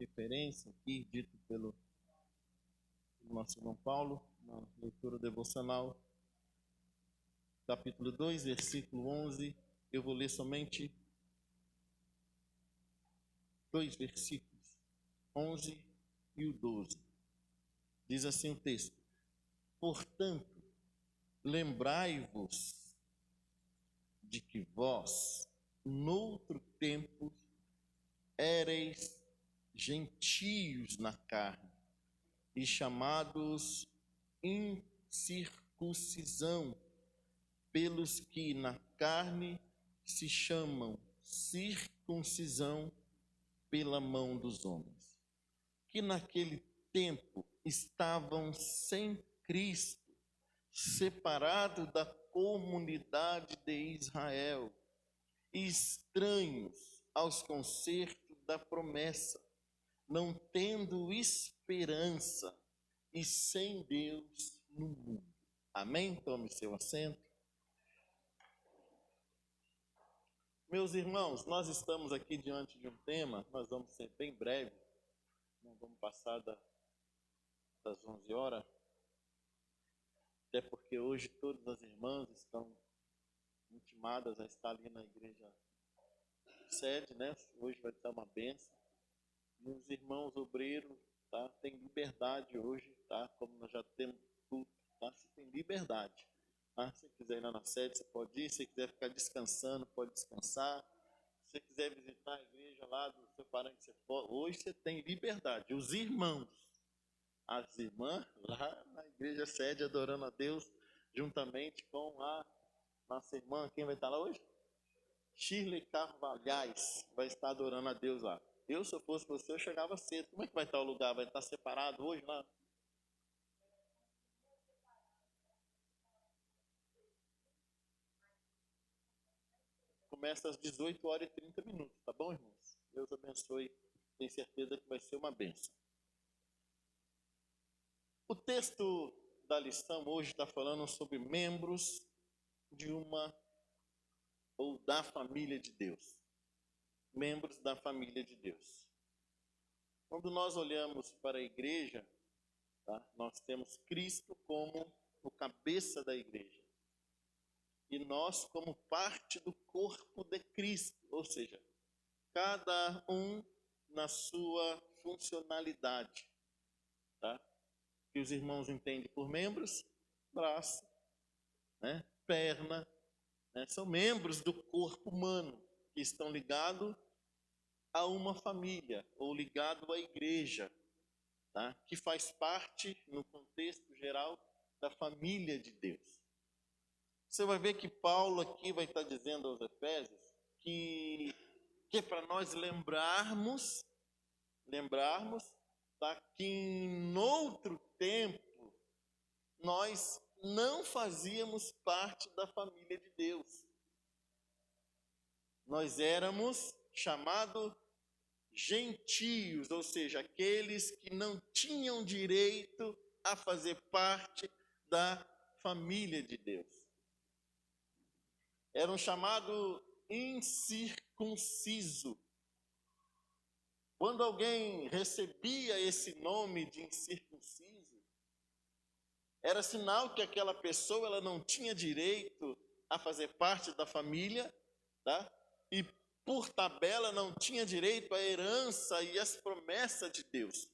referência aqui, dito pelo nosso irmão Paulo, na leitura devocional, capítulo 2, versículo 11. Eu vou ler somente 2 versículos, 11 e o 12. Diz assim o texto: portanto, lembrai-vos de que vós, noutro tempo, éreis gentios na carne, e chamados incircuncisão, pelos que na carne se chamam circuncisão pela mão dos homens, que naquele tempo estavam sem Cristo, separados da comunidade de Israel, e estranhos aos concertos da promessa, não tendo esperança e sem Deus no mundo. Amém? Tome seu assento. Meus irmãos, nós estamos aqui diante de um tema, nós vamos ser bem breve, não vamos passar das 11 horas, até porque hoje todas as irmãs estão intimadas a estar ali na igreja sede, né? Hoje vai dar uma bênção. E os irmãos obreiros, tá? Tem liberdade hoje, tá? Como nós já temos culto, tá? Você tem liberdade. Tá? Se você quiser ir lá na sede, você pode ir. Se você quiser ficar descansando, pode descansar. Se você quiser visitar a igreja lá do seu parente, você pode. Hoje você tem liberdade. Os irmãos, as irmãs lá na igreja sede, adorando a Deus, juntamente com a nossa irmã. Quem vai estar lá hoje? Shirley Carvalhais vai estar adorando a Deus lá. Eu, se eu fosse você, eu chegava cedo. Como é que vai estar o lugar? Vai estar separado hoje lá? Começa às 18 horas e 30 minutos, tá bom, irmãos? Deus abençoe. Tenho certeza que vai ser uma bênção. O texto da lição hoje está falando sobre membros de uma ou da família de Deus. Membros da família de Deus. Quando nós olhamos para a igreja, tá? Nós temos Cristo como o cabeça da igreja. E nós como parte do corpo de Cristo, ou seja, cada um na sua funcionalidade, tá? Que os irmãos entendem por membros, braço, né? Perna, né? São membros do corpo humano que estão ligados a uma família ou ligado à igreja, tá? Que faz parte, no contexto geral, da família de Deus. Você vai ver que Paulo aqui vai estar dizendo aos Efésios que é para nós lembrarmos, tá? Que em outro tempo nós não fazíamos parte da família de Deus. Nós éramos chamados gentios, ou seja, aqueles que não tinham direito a fazer parte da família de Deus. Eram chamados incircunciso. Quando alguém recebia esse nome de incircunciso, era sinal que aquela pessoa ela não tinha direito a fazer parte da família, tá? E por tabela não tinha direito à herança e às promessas de Deus.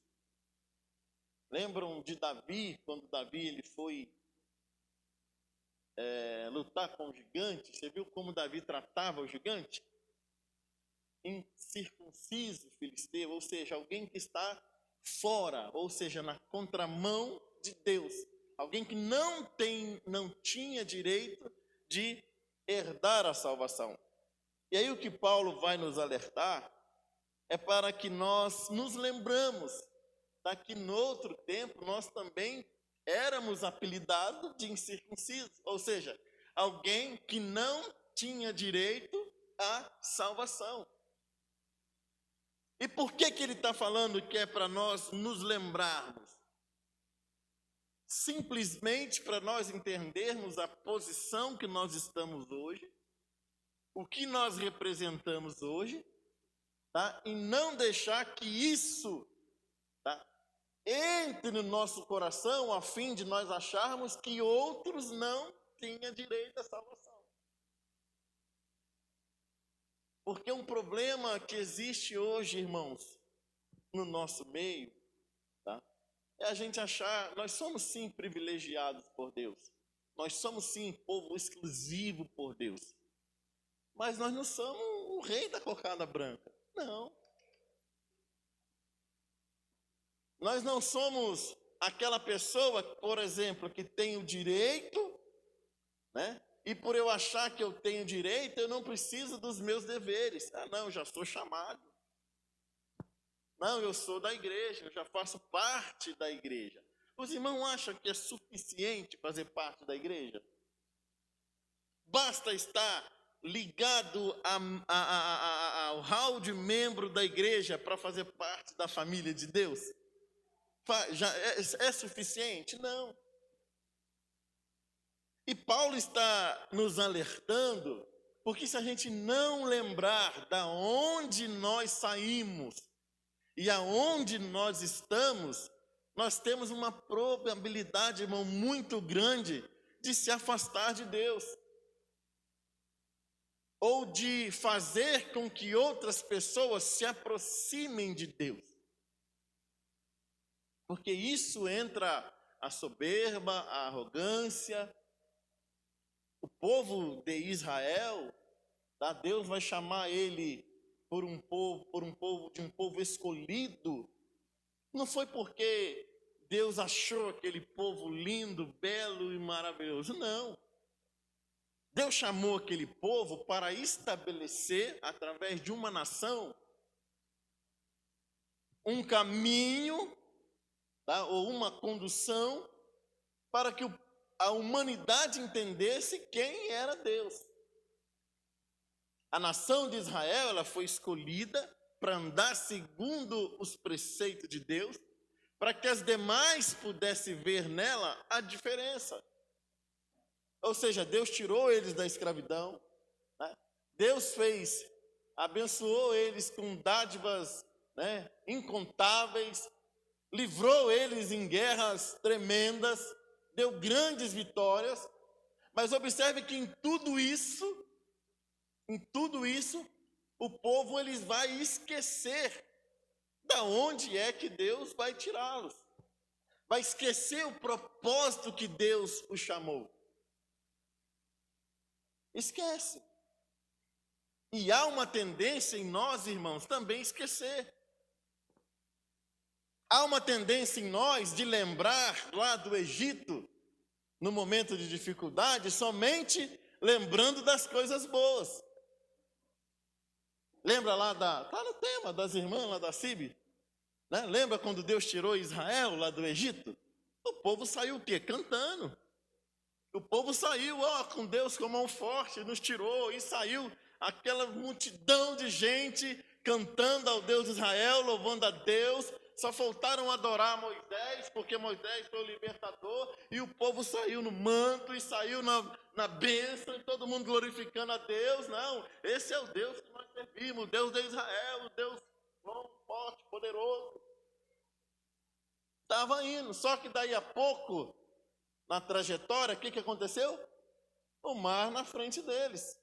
Lembram de Davi, quando Davi ele foi lutar com o gigante? Você viu como Davi tratava o gigante? Incircunciso filisteu, ou seja, alguém que está fora, ou seja, na contramão de Deus. Alguém que não tinha direito de herdar a salvação. E aí o que Paulo vai nos alertar é para que nós nos lembramos, tá? Que no outro tempo nós também éramos apelidados de incircuncisos, ou seja, alguém que não tinha direito à salvação. E por que ele está falando que é para nós nos lembrarmos? Simplesmente para nós entendermos a posição que nós estamos hoje, o que nós representamos hoje, tá? E não deixar que isso, tá, entre no nosso coração a fim de nós acharmos que outros não tenham direito à salvação. Porque um problema que existe hoje, irmãos, no nosso meio, tá, é a gente achar, nós somos sim privilegiados por Deus. Nós somos sim povo exclusivo por Deus. Mas nós não somos o rei da cocada branca. Não. Nós não somos aquela pessoa, por exemplo, que tem o direito, né? E por eu achar que eu tenho direito, eu não preciso dos meus deveres. Ah, não, eu já sou chamado. Não, eu sou da igreja, eu já faço parte da igreja. Os irmãos acham que é suficiente fazer parte da igreja? Basta estar ligado ao hall de membro da igreja para fazer parte da família de Deus? Já é suficiente? Não. E Paulo está nos alertando, porque se a gente não lembrar da onde nós saímos e aonde nós estamos, nós temos uma probabilidade, irmão, muito grande de se afastar de Deus. Ou de fazer com que outras pessoas se aproximem de Deus. Porque isso entra a soberba, a arrogância. O povo de Israel, tá? Deus vai chamar ele por um povo escolhido. Não foi porque Deus achou aquele povo lindo, belo e maravilhoso, não. Deus chamou aquele povo para estabelecer, através de uma nação, um caminho, tá? Ou uma condução, para que a humanidade entendesse quem era Deus. A nação de Israel, ela foi escolhida para andar segundo os preceitos de Deus, para que as demais pudessem ver nela a diferença. Ou seja, Deus tirou eles da escravidão, né? Deus abençoou eles com dádivas, né, incontáveis, livrou eles em guerras tremendas, deu grandes vitórias. Mas observe que em tudo isso, o povo eles vai esquecer da onde é que Deus vai tirá-los. Vai esquecer o propósito que Deus os chamou. Esquece. E há uma tendência em nós, irmãos, também esquecer. Há uma tendência em nós de lembrar lá do Egito, no momento de dificuldade, somente lembrando das coisas boas. Lembra lá tá no tema das irmãs lá da CIB, né? Lembra quando Deus tirou Israel lá do Egito? O povo saiu o quê? Cantando. O povo saiu, com Deus com a mão forte, nos tirou, e saiu aquela multidão de gente cantando ao Deus de Israel, louvando a Deus. Só faltaram adorar Moisés, porque Moisés foi o libertador, e o povo saiu no manto, e saiu na bênção, e todo mundo glorificando a Deus. Não, esse é o Deus que nós servimos, o Deus de Israel, o Deus bom, forte, poderoso. Estava indo, só que daí a pouco, na trajetória, o que aconteceu? O mar na frente deles.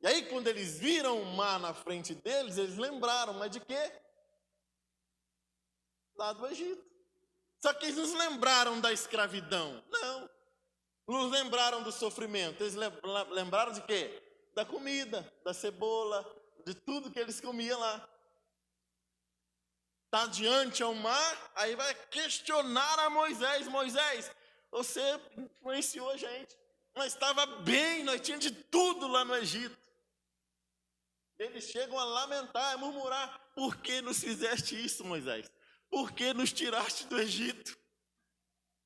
E aí, quando eles viram o mar na frente deles, eles lembraram, mas de quê? Lá do Egito. Só que eles não lembraram da escravidão. Não. Não lembraram do sofrimento. Eles lembraram de quê? Da comida, da cebola, de tudo que eles comiam lá. Está diante ao mar, aí vai questionar a Moisés. Moisés, você influenciou a gente. Nós estava bem, nós tínhamos de tudo lá no Egito. Eles chegam a lamentar, a murmurar. Por que nos fizeste isso, Moisés? Por que nos tiraste do Egito?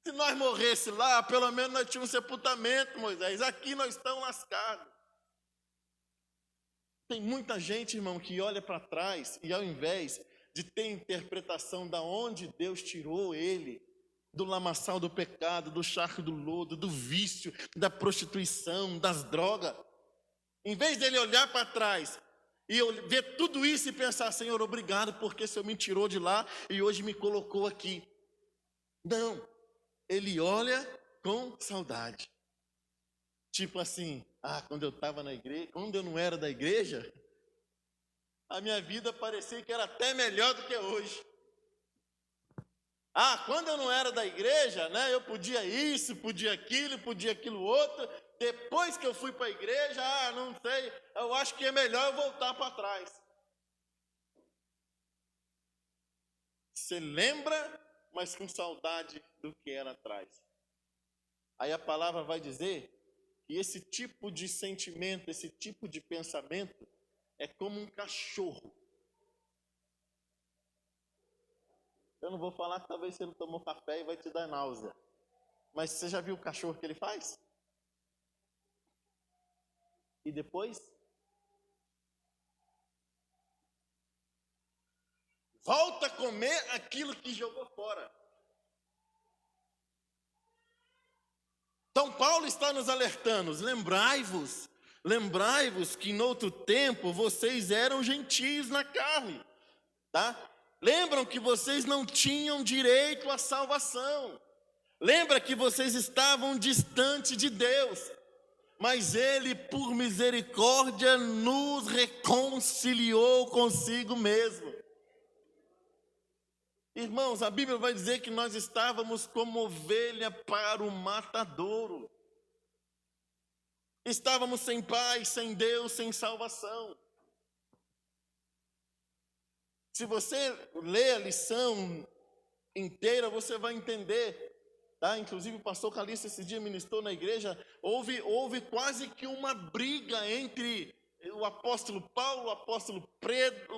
Se nós morresse lá, pelo menos nós tínhamos um sepultamento, Moisés. Aqui nós estamos lascados. Tem muita gente, irmão, que olha para trás e ao invés de ter interpretação da onde Deus tirou ele, do lamaçal do pecado, do charco do lodo, do vício, da prostituição, das drogas, em vez dele olhar para trás E eu ver tudo isso e pensar, Senhor, obrigado, porque o Senhor me tirou de lá e hoje me colocou aqui. Não, ele olha com saudade. Tipo assim, quando eu estava na igreja, quando eu não era da igreja, a minha vida parecia que era até melhor do que hoje. Quando eu não era da igreja, né, eu podia isso, podia aquilo outro. Depois que eu fui para a igreja, não sei, eu acho que é melhor eu voltar para trás. Você lembra, mas com saudade do que era atrás. Aí a palavra vai dizer que esse tipo de sentimento, esse tipo de pensamento é como um cachorro. Eu não vou falar que talvez você não tomou café e vai te dar náusea. Mas você já viu o cachorro que ele faz? E depois? Volta a comer aquilo que jogou fora. Então Paulo está nos alertando, lembrai-vos que no outro tempo vocês eram gentios na carne, tá? Lembram que vocês não tinham direito à salvação. Lembra que vocês estavam distante de Deus, mas Ele, por misericórdia, nos reconciliou consigo mesmo. Irmãos, a Bíblia vai dizer que nós estávamos como ovelha para o matadouro. Estávamos sem Pai, sem Deus, sem salvação. Se você ler a lição inteira, você vai entender. Tá? Inclusive o pastor Calixto esse dia ministrou na igreja. Houve quase que uma briga entre o apóstolo Paulo, o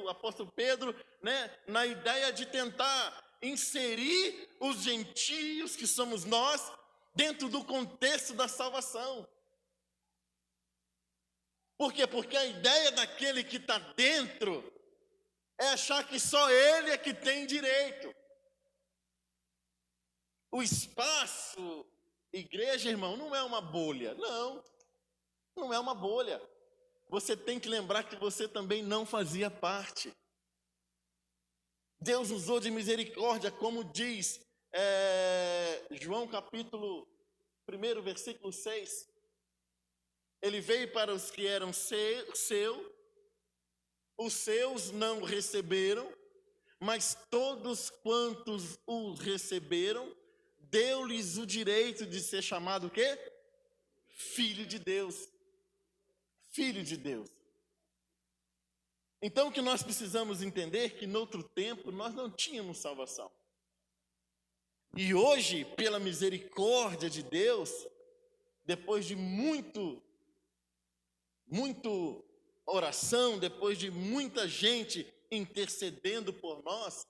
apóstolo Pedro, né, na ideia de tentar inserir os gentios, que somos nós, dentro do contexto da salvação. Por quê? Porque a ideia daquele que está dentro é achar que só ele é que tem direito. O espaço, igreja, irmão, não é uma bolha. Não é uma bolha. Você tem que lembrar que você também não fazia parte. Deus usou de misericórdia, como diz João capítulo 1, versículo 6. Ele veio para os que eram os seus não receberam, mas todos quantos o receberam, deu-lhes o direito de ser chamado o quê? Filho de Deus. Filho de Deus. Então o que nós precisamos entender é que no outro tempo nós não tínhamos salvação. E hoje, pela misericórdia de Deus, depois de muito oração, depois de muita gente intercedendo por nós,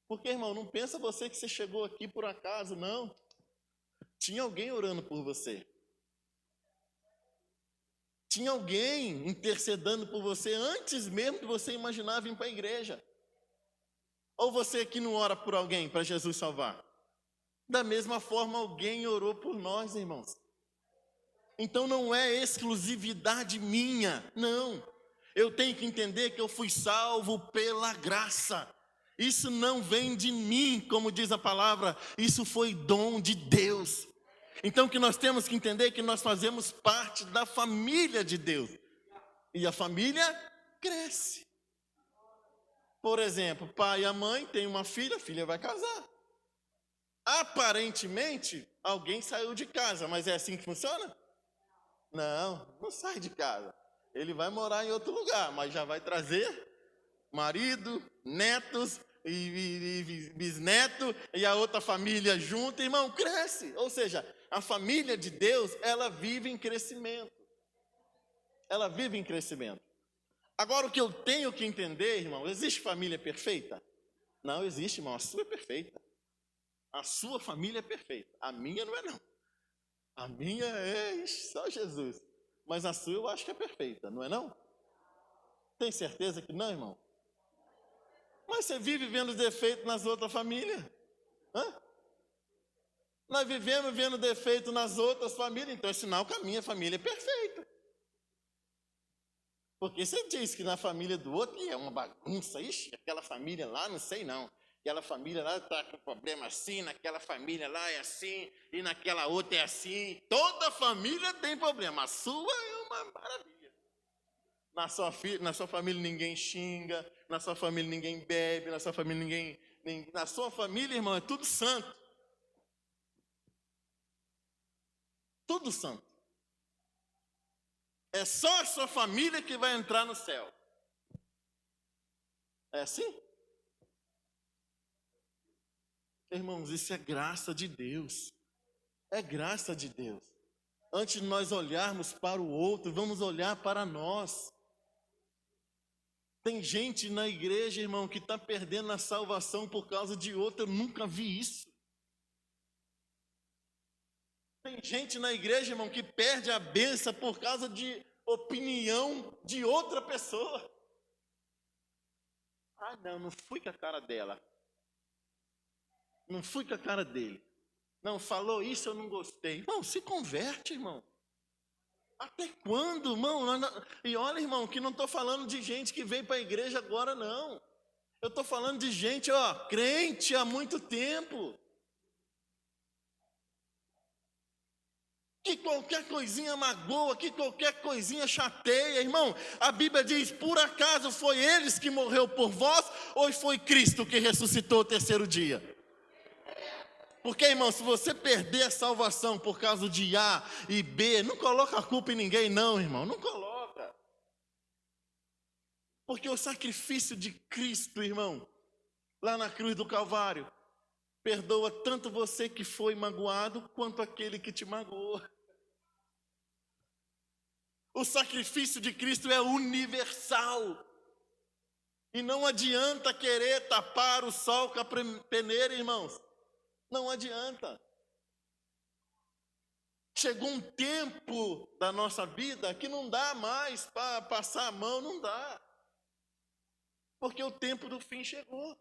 porque, irmão, não pensa você que você chegou aqui por acaso, não. Tinha alguém orando por você. Tinha alguém intercedendo por você antes mesmo que você imaginava vir para a igreja. Ou você que não ora por alguém para Jesus salvar? Da mesma forma, alguém orou por nós, irmãos. Então não é exclusividade minha, não. Eu tenho que entender que eu fui salvo pela graça. Isso não vem de mim, como diz a palavra, isso foi dom de Deus. Então o que nós temos que entender é que nós fazemos parte da família de Deus. E a família cresce. Por exemplo, o pai e a mãe têm uma filha, a filha vai casar. Aparentemente, alguém saiu de casa, mas é assim que funciona? Não sai de casa. Ele vai morar em outro lugar, mas já vai trazer marido, netos e bisneto e a outra família junto, irmão, cresce. Ou seja, a família de Deus, ela vive em crescimento. Ela vive em crescimento. Agora, o que eu tenho que entender, irmão, existe família perfeita? Não existe, irmão, a sua é perfeita. A sua família é perfeita. A minha não é, não. A minha é só Jesus. Mas a sua eu acho que é perfeita, não é, não? Tem certeza que não, irmão? Mas você vive vendo defeito nas outras famílias. Nós vivemos vendo defeito nas outras famílias, então é sinal que a minha família é perfeita. Porque você diz que na família do outro é uma bagunça, ixi, aquela família lá, não sei não. Aquela família lá está com problema assim, naquela família lá é assim, e naquela outra é assim. Toda família tem problema, a sua é uma maravilha. Na sua família ninguém xinga, na sua família ninguém bebe, na sua família na sua família, irmão, é tudo santo. Tudo santo. É só a sua família que vai entrar no céu. É assim? Irmãos, isso é graça de Deus. É graça de Deus. Antes de nós olharmos para o outro, vamos olhar para nós. Tem gente na igreja, irmão, que está perdendo a salvação por causa de outra. Eu nunca vi isso. Tem gente na igreja, irmão, que perde a bênção por causa de opinião de outra pessoa. Ah, não fui com a cara dela. Não fui com a cara dele. Não, falou isso, eu não gostei. Irmão, se converte, irmão. Até quando, irmão? E olha, irmão, que não estou falando de gente que veio para a igreja agora, não. Eu estou falando de gente, crente há muito tempo. Que qualquer coisinha magoa, que qualquer coisinha chateia, irmão. A Bíblia diz, por acaso foi eles que morreu por vós, ou foi Cristo que ressuscitou o terceiro dia? Porque, irmão, se você perder a salvação por causa de A e B, não coloca a culpa em ninguém, não, irmão, não coloca. Porque o sacrifício de Cristo, irmão, lá na cruz do Calvário, perdoa tanto você que foi magoado, quanto aquele que te magoou. O sacrifício de Cristo é universal. E não adianta querer tapar o sol com a peneira, irmãos. Não adianta. Chegou um tempo da nossa vida que não dá mais para passar a mão, não dá. Porque o tempo do fim chegou.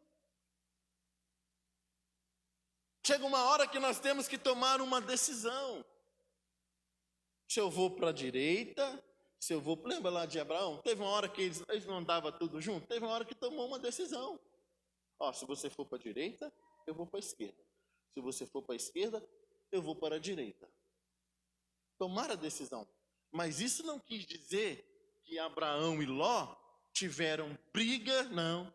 Chega uma hora que nós temos que tomar uma decisão. Se eu vou para a direita, se eu vou... Lembra lá de Abraão? Teve uma hora que eles não andavam tudo junto? Teve uma hora que tomou uma decisão. Se você for para a direita, eu vou para a esquerda. Se você for para a esquerda, eu vou para a direita. Tomaram a decisão. Mas isso não quis dizer que Abraão e Ló tiveram briga, não.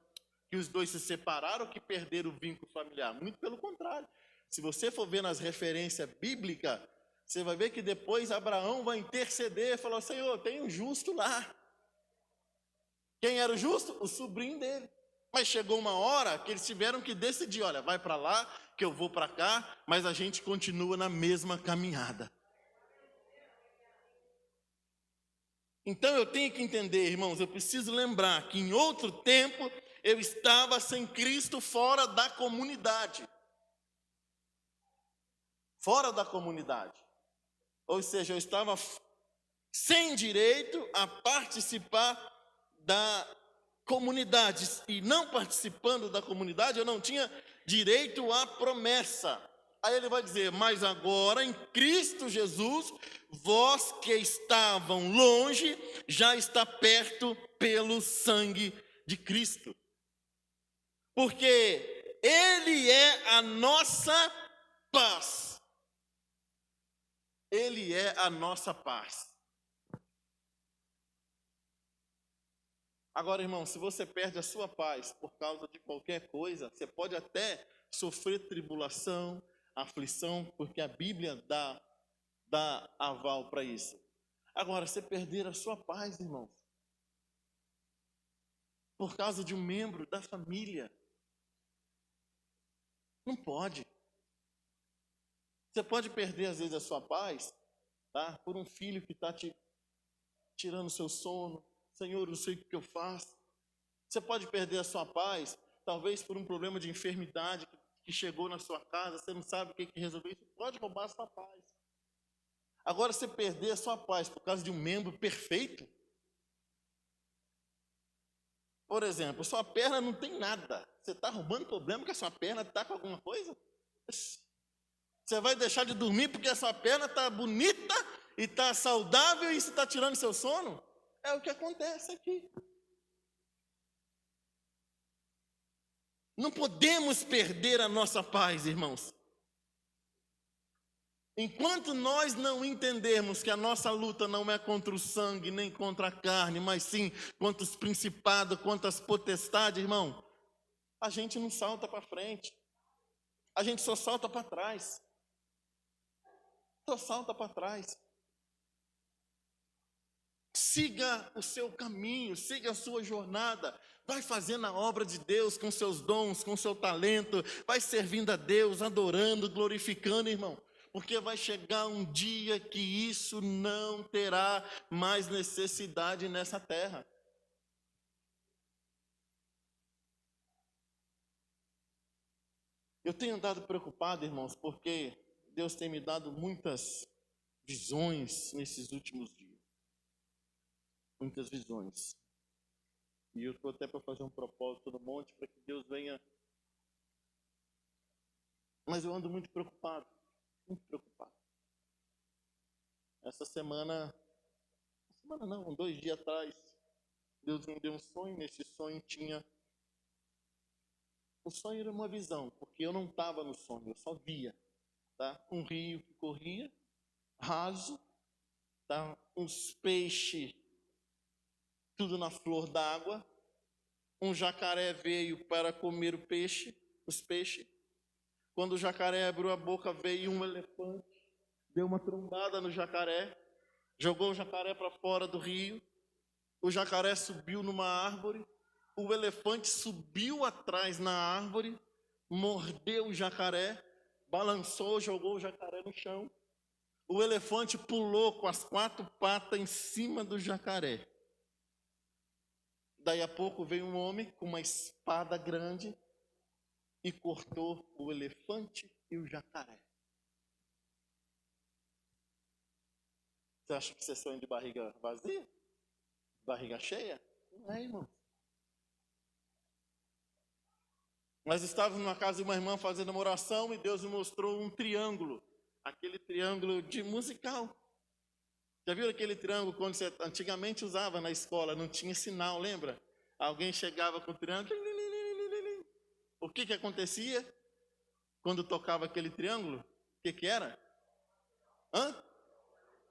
Que os dois se separaram, que perderam o vínculo familiar. Muito pelo contrário. Se você for ver nas referências bíblicas, você vai ver que depois Abraão vai interceder e falar, Senhor, tem um justo lá. Quem era o justo? O sobrinho dele. Mas chegou uma hora que eles tiveram que decidir, olha, vai para lá, que eu vou para cá, mas a gente continua na mesma caminhada. Então eu tenho que entender, irmãos, eu preciso lembrar que em outro tempo eu estava sem Cristo fora da comunidade. Fora da comunidade. Ou seja, eu estava sem direito a participar da comunidade. E não participando da comunidade, eu não tinha direito à promessa. Aí ele vai dizer, mas agora em Cristo Jesus, vós que estavam longe, já está perto pelo sangue de Cristo. Porque Ele é a nossa paz. Ele é a nossa paz. Agora, irmão, se você perde a sua paz por causa de qualquer coisa, você pode até sofrer tribulação, aflição, porque a Bíblia dá aval para isso. Agora, você perder a sua paz, irmãos, por causa de um membro da família, não pode. Você pode perder, às vezes, a sua paz, tá? Por um filho que está te tirando o seu sono. Senhor, eu não sei o que eu faço. Você pode perder a sua paz, talvez por um problema de enfermidade que chegou na sua casa, você não sabe o que resolver, isso pode roubar a sua paz. Agora, você perder a sua paz por causa de um membro perfeito, por exemplo, sua perna não tem nada, você está arrumando problema porque a sua perna está com alguma coisa? Você vai deixar de dormir porque a sua perna está bonita e está saudável e você está tirando seu sono? É o que acontece aqui. Não podemos perder a nossa paz, irmãos. Enquanto nós não entendermos que a nossa luta não é contra o sangue, nem contra a carne, mas sim contra os principados, contra as potestades, irmão, a gente não salta para frente. A gente só salta para trás. Só salta para trás. Siga o seu caminho, siga a sua jornada. Vai fazendo a obra de Deus com seus dons, com seu talento. Vai servindo a Deus, adorando, glorificando, irmão. Porque vai chegar um dia que isso não terá mais necessidade nessa terra. Eu tenho andado preocupado, irmãos, porque Deus tem me dado muitas visões nesses últimos dias. Muitas visões. E eu estou até para fazer um propósito no monte para que Deus venha. Mas eu ando muito preocupado. Muito preocupado. Essa semana não, 2 dias atrás, Deus me deu um sonho. Nesse sonho tinha. O sonho era uma visão, porque eu não estava no sonho, eu só via. Tá? Um rio que corria, raso, tá? Uns peixes, tudo na flor d'água. Um jacaré veio para comer os peixes. Quando o jacaré abriu a boca, veio um elefante, deu uma trombada no jacaré, jogou o jacaré para fora do rio. O jacaré subiu numa árvore, o elefante subiu atrás na árvore, mordeu o jacaré, balançou, jogou o jacaré no chão. O elefante pulou com as 4 patas em cima do jacaré. Daí a pouco veio um homem com uma espada grande e cortou o elefante e o jacaré. Você acha que isso é sonho de barriga vazia? Barriga cheia? Não é, irmão. Nós estávamos na casa de uma irmã fazendo uma oração e Deus me mostrou um triângulo. Aquele triângulo de musical. Já viu aquele triângulo quando você antigamente usava na escola? Não tinha sinal, lembra? Alguém chegava com o triângulo. O que acontecia quando tocava aquele triângulo? O que era?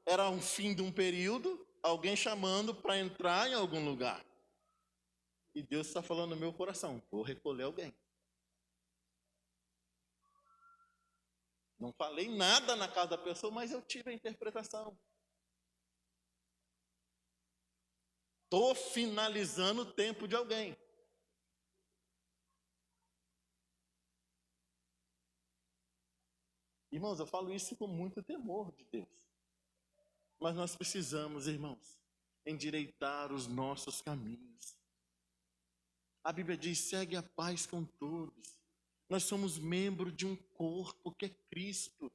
Era um fim de um período, alguém chamando para entrar em algum lugar. E Deus está falando no meu coração, vou recolher alguém. Não falei nada na casa da pessoa, mas eu tive a interpretação. Estou finalizando o tempo de alguém. Irmãos, eu falo isso com muito temor de Deus. Mas nós precisamos, irmãos, endireitar os nossos caminhos. A Bíblia diz, segue a paz com todos. Nós somos membro de um corpo que é Cristo.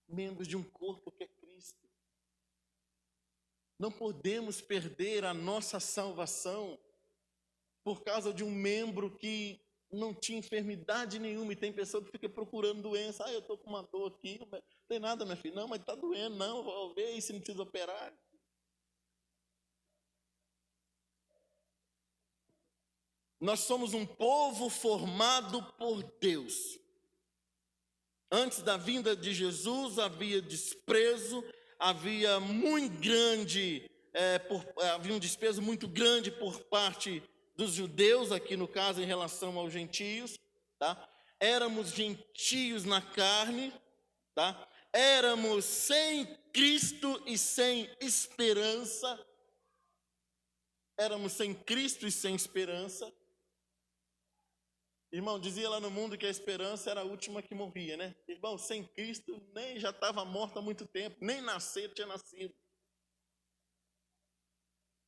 Membros de um corpo que é Cristo. Não podemos perder a nossa salvação por causa de um membro que não tinha enfermidade nenhuma. E tem pessoa que fica procurando doença. Eu estou com uma dor aqui. Não tem nada, minha filha. Não, mas está doendo. Não, vou ver se não precisa operar. Nós somos um povo formado por Deus. Antes da vinda de Jesus havia desprezo, havia um desprezo muito grande por parte dos judeus, aqui no caso em relação aos gentios, tá? Éramos gentios na carne, tá? Éramos sem Cristo e sem esperança. Éramos sem Cristo e sem esperança. Irmão, dizia lá no mundo que a esperança era a última que morria, né? Irmão, sem Cristo, nem já estava morto há muito tempo, nem tinha nascido.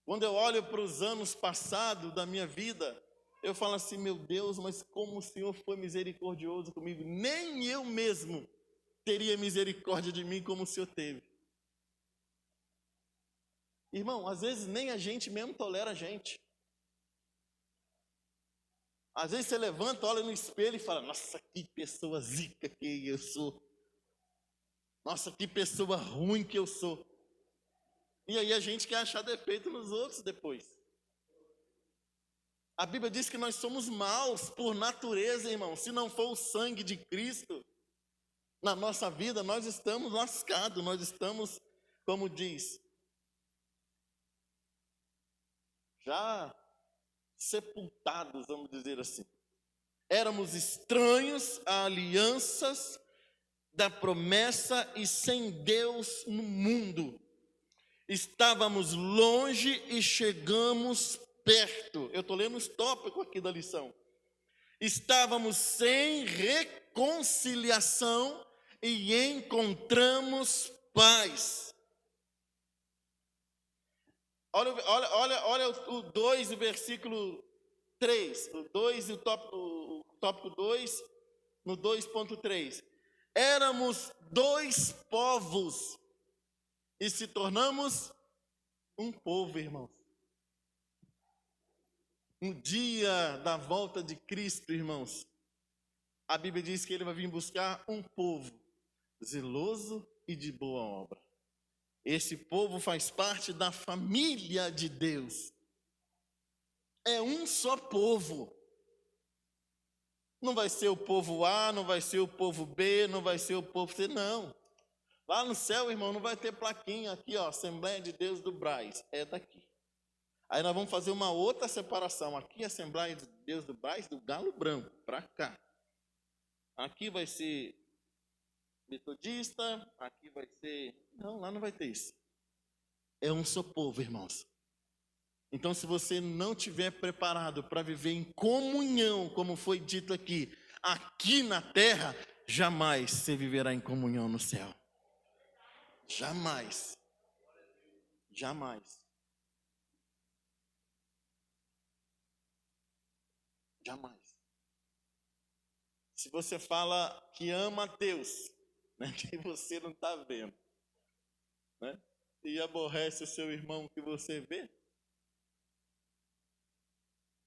Quando eu olho para os anos passados da minha vida, eu falo assim, meu Deus, mas como o Senhor foi misericordioso comigo. Nem eu mesmo teria misericórdia de mim como o Senhor teve. Irmão, às vezes nem a gente mesmo tolera a gente. Às vezes você levanta, olha no espelho e fala, nossa, que pessoa zica que eu sou. Nossa, que pessoa ruim que eu sou. E aí a gente quer achar defeito nos outros depois. A Bíblia diz que nós somos maus por natureza, irmão. Se não for o sangue de Cristo na nossa vida, nós estamos lascados, nós estamos, como diz, já sepultados, vamos dizer assim. Éramos estranhos a alianças da promessa e sem Deus no mundo. Estávamos longe e chegamos perto. Eu estou lendo os tópicos aqui da lição. Estávamos sem reconciliação e encontramos paz. Olha o 2, o versículo 3. O 2 e o tópico 2, no 2.3. Éramos dois povos e se tornamos um povo, irmãos. No dia da volta de Cristo, irmãos, a Bíblia diz que ele vai vir buscar um povo zeloso e de boa obra. Esse povo faz parte da família de Deus. É um só povo. Não vai ser o povo A, não vai ser o povo B, não vai ser o povo C, não. Lá no céu, irmão, não vai ter plaquinha aqui, ó, Assembleia de Deus do Brás. É daqui. Aí nós vamos fazer uma outra separação. Aqui, Assembleia de Deus do Brás, do Galo Branco, para cá. Aqui vai ser metodista, aqui vai ser... Não, lá não vai ter isso. É um só povo, irmãos. Então, se você não estiver preparado para viver em comunhão, como foi dito aqui na terra, jamais você viverá em comunhão no céu. Jamais. Jamais. Jamais. Se você fala que ama a Deus, né, que você não está vendo, né, e aborrece o seu irmão que você vê,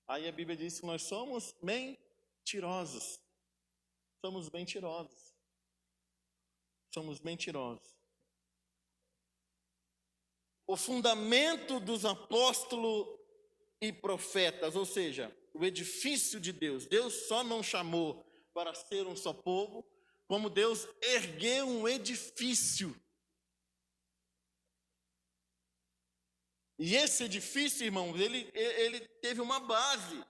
aí a Bíblia diz que nós somos mentirosos. Somos mentirosos. Somos mentirosos. O fundamento dos apóstolos e profetas, ou seja, o edifício de Deus. Deus só não chamou para ser um só povo, como Deus ergueu um edifício. E esse edifício, irmãos, ele teve uma base.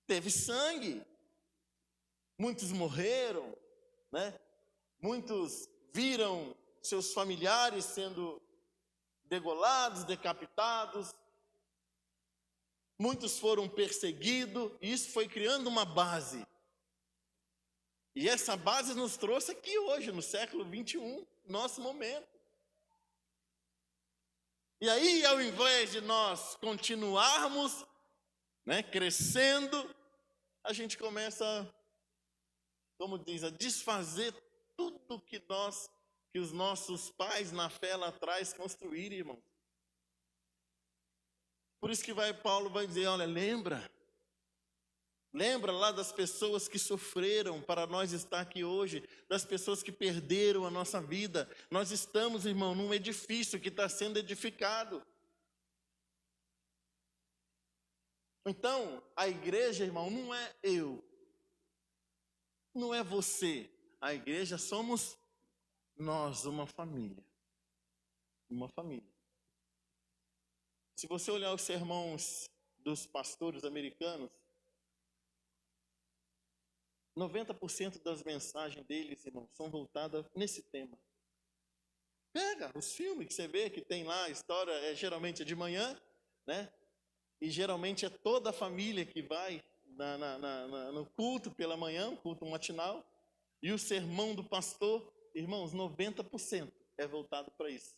Teve sangue. Muitos morreram, né? Muitos viram seus familiares sendo degolados, decapitados. Muitos foram perseguidos, e isso foi criando uma base. E essa base nos trouxe aqui hoje, no século 21, nosso momento. E aí, ao invés de nós continuarmos, né, crescendo, a gente começa, como diz, a desfazer tudo que os nossos pais na fé lá atrás construíram, irmão. Por isso que Paulo vai dizer, olha, lembra lá das pessoas que sofreram para nós estar aqui hoje, das pessoas que perderam a nossa vida. Nós estamos, irmão, num edifício que está sendo edificado. Então, a igreja, irmão, não é eu, não é você. A igreja somos nós, uma família. Uma família. Se você olhar os sermões dos pastores americanos, 90% das mensagens deles, irmão, são voltadas nesse tema. Pega os filmes que você vê que tem lá, a história geralmente é de manhã, né? E geralmente é toda a família que vai no culto pela manhã, um culto matinal. E o sermão do pastor, irmãos, 90% é voltado para isso.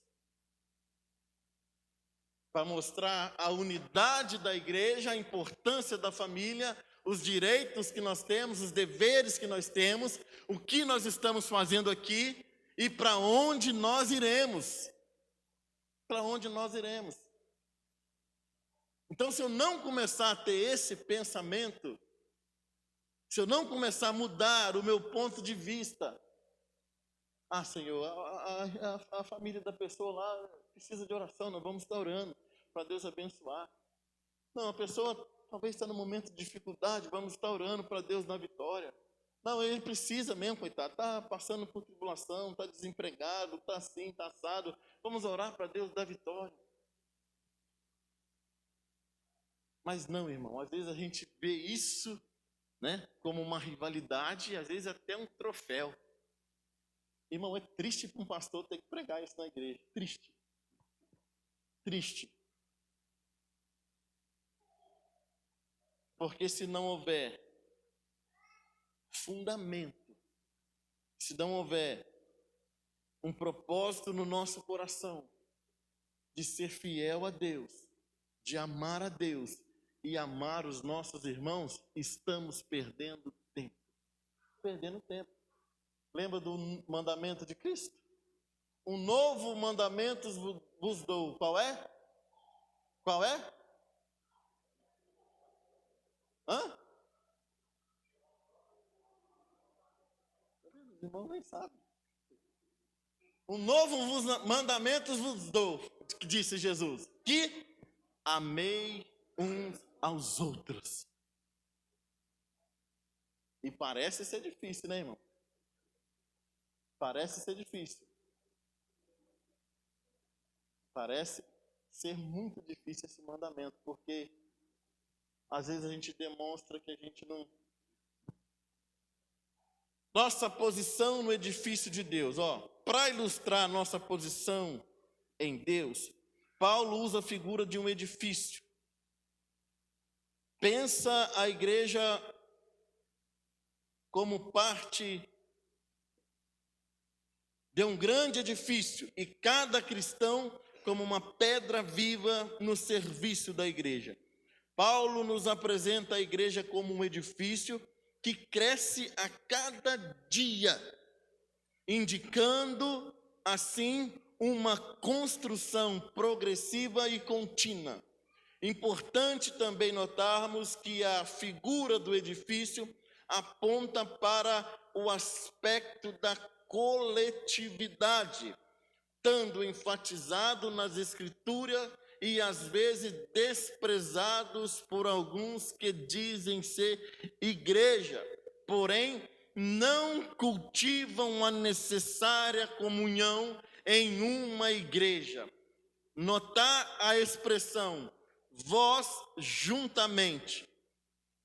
Para mostrar a unidade da igreja, a importância da família, os direitos que nós temos, os deveres que nós temos, o que nós estamos fazendo aqui e para onde nós iremos. Para onde nós iremos. Então, se eu não começar a ter esse pensamento, se eu não começar a mudar o meu ponto de vista, Ah, Senhor, a família da pessoa lá precisa de oração, nós vamos estar orando para Deus abençoar. Não, a pessoa talvez está num momento de dificuldade, vamos estar orando para Deus dar vitória. Não, ele precisa mesmo, coitado, está passando por tribulação, está desempregado, está assim, está assado. Vamos orar para Deus dar vitória. Mas não, irmão, às vezes a gente vê isso, né, como uma rivalidade, às vezes até um troféu. Irmão, é triste para um pastor ter que pregar isso na igreja. Triste. Triste. Porque se não houver fundamento, se não houver um propósito no nosso coração de ser fiel a Deus, de amar a Deus e amar os nossos irmãos, estamos perdendo tempo. Perdendo tempo. Lembra do mandamento de Cristo? Um novo mandamento vos dou. Qual é? Qual é? Hã? Os irmãos nem sabem. Um novo mandamento vos dou, disse Jesus, que amei uns aos outros. E parece ser difícil, né, irmão? Parece ser difícil. Parece ser muito difícil esse mandamento, porque às vezes a gente demonstra que a gente não... Nossa posição no edifício de Deus, para ilustrar a nossa posição em Deus, Paulo usa a figura de um edifício. Pensa a igreja como parte de um grande edifício e cada cristão como uma pedra viva no serviço da igreja. Paulo nos apresenta a igreja como um edifício que cresce a cada dia, indicando assim uma construção progressiva e contínua. Importante também notarmos que a figura do edifício aponta para o aspecto da coletividade, estando enfatizado nas Escrituras e às vezes desprezados por alguns que dizem ser igreja, porém não cultivam a necessária comunhão em uma igreja. Notar a expressão vós juntamente,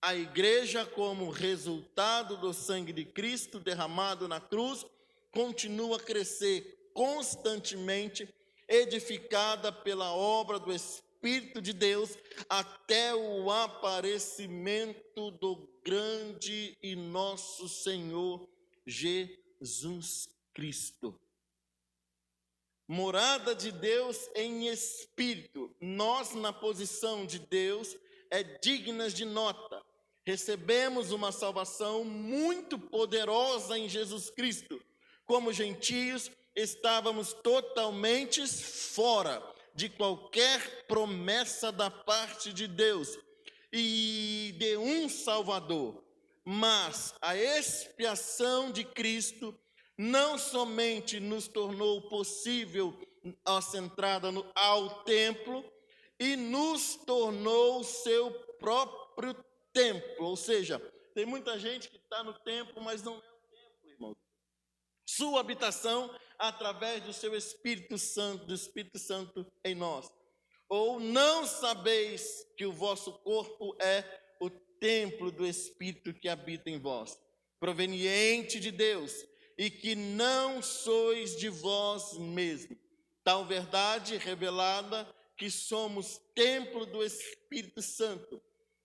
a igreja como resultado do sangue de Cristo derramado na cruz, continua a crescer constantemente, edificada pela obra do Espírito de Deus, até o aparecimento do grande e nosso Senhor Jesus Cristo. Morada de Deus em espírito, nós na posição de Deus é dignas de nota. Recebemos uma salvação muito poderosa em Jesus Cristo. Como gentios, estávamos totalmente fora de qualquer promessa da parte de Deus e de um Salvador. Mas a expiação de Cristo não somente nos tornou possível a entrada ao templo, e nos tornou seu próprio templo. Ou seja, tem muita gente que está no templo, mas não é o templo, irmão. Sua habitação através do seu Espírito Santo, do Espírito Santo em nós. Ou não sabeis que o vosso corpo é o templo do Espírito que habita em vós, proveniente de Deus, e que não sois de vós mesmos. Tal verdade revelada, que somos templo do Espírito Santo,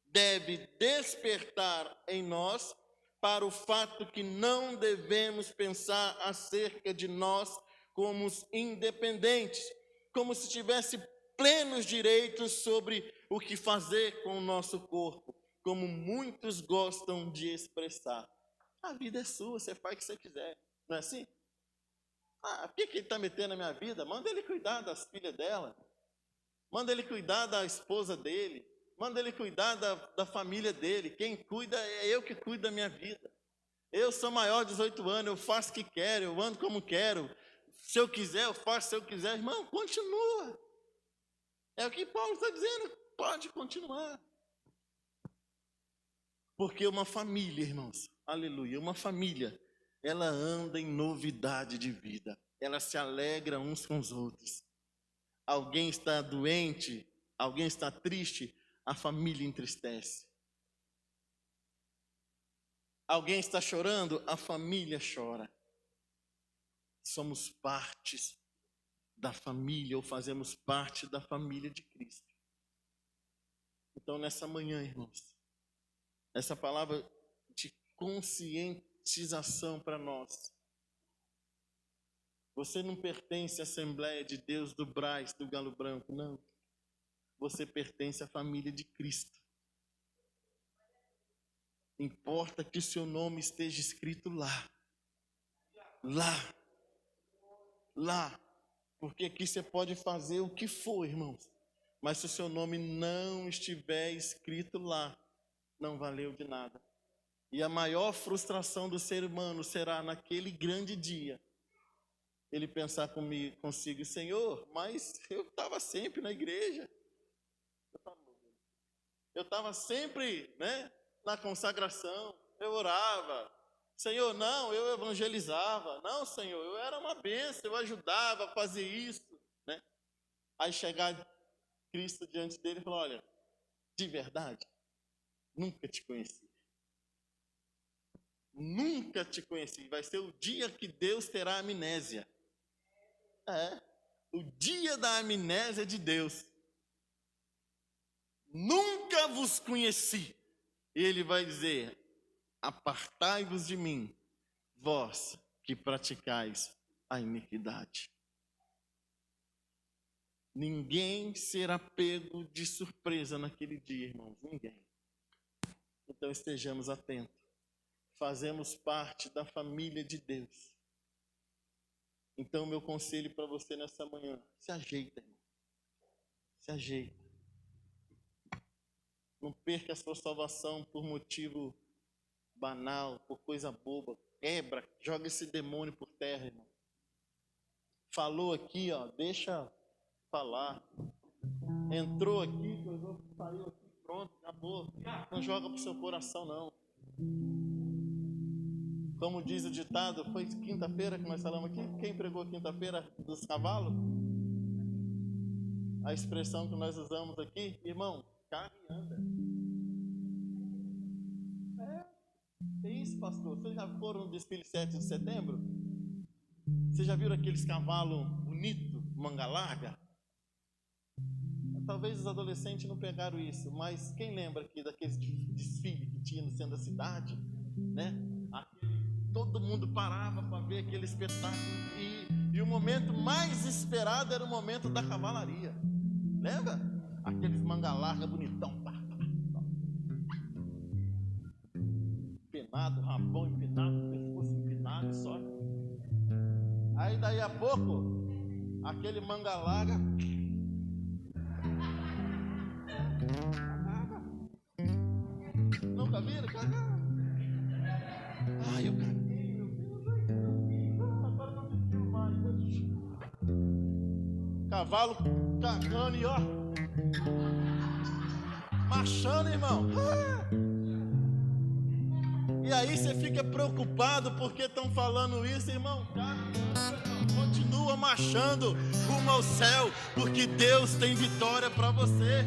deve despertar em nós para o fato que não devemos pensar acerca de nós como independentes, como se tivesse plenos direitos sobre o que fazer com o nosso corpo, como muitos gostam de expressar. A vida é sua, você faz o que você quiser, não é assim? Por que ele está metendo na minha vida? Manda ele cuidar das filhas dela, manda ele cuidar da esposa dele, manda ele cuidar da família dele. Quem cuida é eu que cuido da minha vida. Eu sou maior de 18 anos, eu faço o que quero, eu ando como quero. Se eu quiser, eu faço se eu quiser. Irmão, continua. É o que Paulo está dizendo, pode continuar. Porque uma família, irmãos, aleluia, uma família, ela anda em novidade de vida. Ela se alegra uns com os outros. Alguém está doente, alguém está triste, a família entristece. Alguém está chorando, a família chora. Somos partes da família, ou fazemos parte da família de Cristo. Então, nessa manhã, irmãos, essa palavra de conscientização para nós. Você não pertence à Assembleia de Deus do Brás, do Galo Branco, não. Você pertence à família de Cristo. Importa que o seu nome esteja escrito lá. Lá. Porque aqui você pode fazer o que for, irmãos. Mas se o seu nome não estiver escrito lá, não valeu de nada. E a maior frustração do ser humano será naquele grande dia, ele pensar consigo, Senhor, mas eu estava sempre na igreja. Eu estava sempre, na consagração, eu orava. Senhor, não, eu evangelizava. Não, Senhor, eu era uma bênção, eu ajudava a fazer isso. Aí chegar Cristo diante dele e falar, olha, de verdade, nunca te conheci. Nunca te conheci. Vai ser o dia que Deus terá amnésia. O dia da amnésia de Deus. Nunca vos conheci. E ele vai dizer, apartai-vos de mim, vós que praticais a iniquidade. Ninguém será pego de surpresa naquele dia, irmãos. Ninguém. Então estejamos atentos. Fazemos parte da família de Deus. Então meu conselho para você nessa manhã, se ajeita, irmão. Se ajeita. Não perca a sua salvação por motivo banal, por coisa boba. Quebra, joga esse demônio por terra, irmão. Falou aqui, deixa falar. Entrou aqui, saiu aqui, pronto, acabou. Não joga pro seu coração, não. Como diz o ditado, foi quinta-feira que nós falamos aqui. Quem pregou quinta-feira dos cavalos? A expressão que nós usamos aqui, irmão, carne anda. É isso, pastor. Vocês já foram no desfile 7 de setembro? Vocês já viram aqueles cavalos bonitos, manga larga? Talvez os adolescentes não pegaram isso, mas quem lembra aqui daqueles desfiles que tinha no centro da cidade, Todo mundo parava para ver aquele espetáculo e o momento mais esperado era o momento da cavalaria. Lembra? Aqueles manga larga bonitão. Empinado, rabão empinado, pescoço empinado, só. Aí daí a pouco, aquele manga larga. Nunca viram? Ai, eu caguei, meu Deus. Agora não me viu mais. Cavalo cagando e marchando, irmão. E aí você fica preocupado porque estão falando isso, irmão. Continua marchando rumo ao céu, porque Deus tem vitória para você.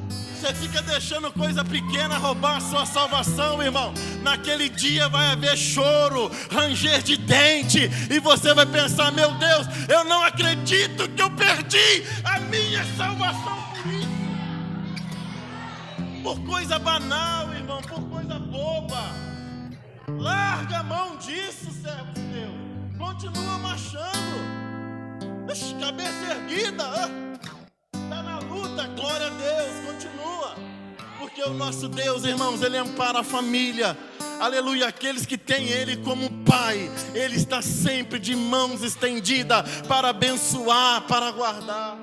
Você fica deixando coisa pequena roubar a sua salvação, irmão. Naquele dia vai haver choro, ranger de dente, e você vai pensar, meu Deus, eu não acredito que eu perdi a minha salvação por isso. Por coisa banal, irmão, por coisa boba. Larga a mão disso, servo de Deus. Continua marchando. Cabeça erguida. Está na luta, glória a Deus, continua. Porque o nosso Deus, irmãos, Ele ampara a família. Aleluia, aqueles que têm Ele como Pai, Ele está sempre de mãos estendidas para abençoar, para guardar.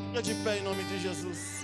Fica de pé em nome de Jesus.